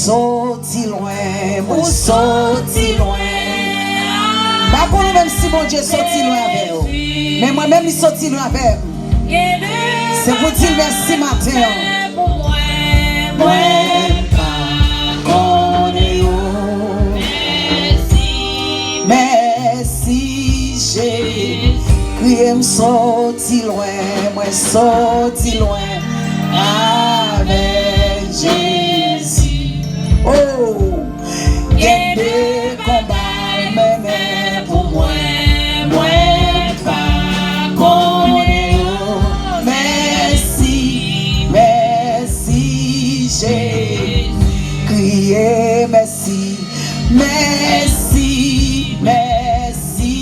sòti loin, mwen sòti loin. Pas qu'on même si mon Dieu sorti loin avec vous. Mais moi-même, il sorti loin avec vous. C'est pour dire merci matin. Moi, pas merci, j'ai crié, me sorti loin, moi sorti loin avec Jésus. Oh, il y a des combats menés pour moi, moi pas connaître. Merci, merci, j'ai crié merci, merci, merci.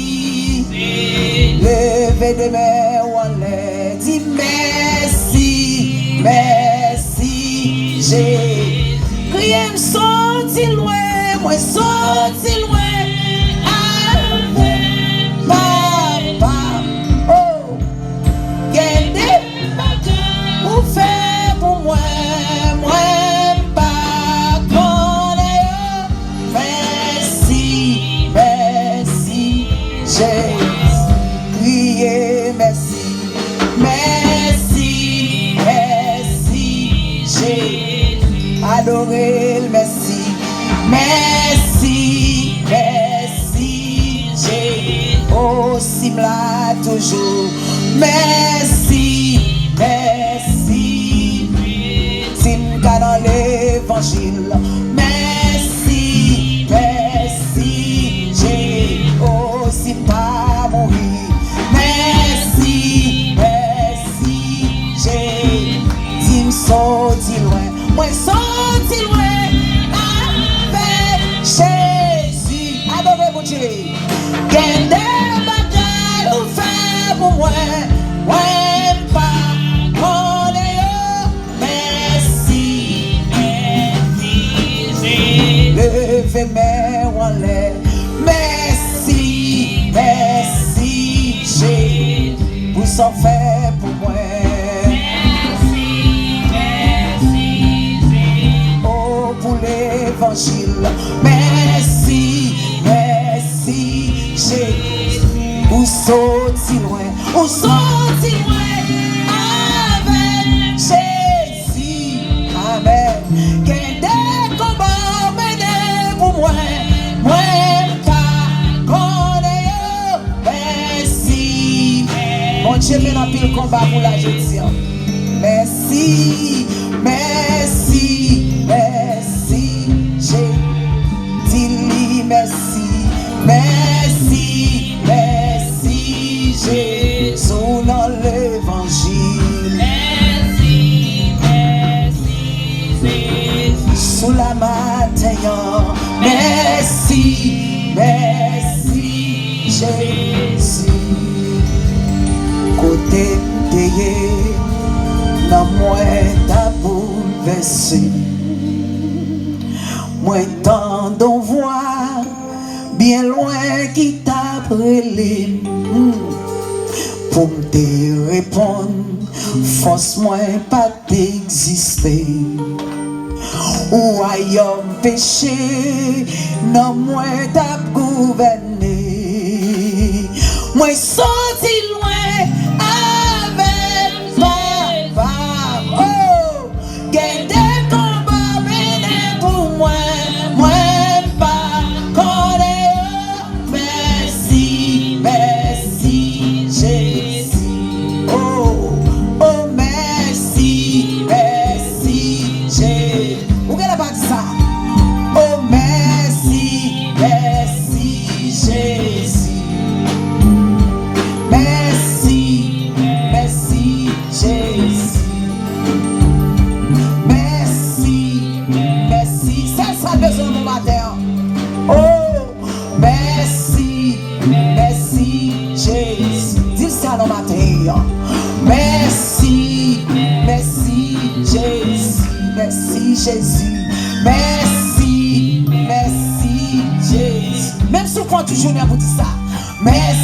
Levez des mains, on les dit merci, merci, j'ai crié, me sorti loin, moi sorti loin. Papa, oh, gardez pour faire pour moi, moi pas connaître. Merci, merci, j'ai crié merci, merci, merci, j'ai adoré le merci, merci, merci, j'ai aussi là toujours, merci, merci, Tim dans l'évangile, merci, merci, j'ai aussi pas mourir. Merci, merci, j'ai dit me sorti loin, moi sorti loin avec Jésus. Adorez mon Dieu. Quel bagaille ou fait pour moi, moi pas connaître. Merci, merci, j'ai levé mes relais. Merci, merci, j'ai vous s'en fait pour moi. Merci, merci, j'ai oh pour l'évangile. Merci, merci, j'ai vous sorti loin, vous sorti loin avec Jésus. Amen. Qu'il des combats menés pour moi, moi. Mon Dieu, mène un pile combat pour la Jésus. Merci, merci, merci. J'ai dit merci, merci, merci. Jésus dans l'évangile. Merci, merci, merci. Sous la matin, merci, merci, Jésus. Côté payé, dans moi t'as bouleversé. Moi t'en voir bien loin qui t'a brûlé. Pour me te répondre, force moi pas d'exister. Ou ailleurs péché, non moi t'as gouverné. Moi sorti loin. Merci, merci, Jésus, merci, Jésus, merci, merci, Jésus. Même si on prend toujours, vous dit ça. Merci.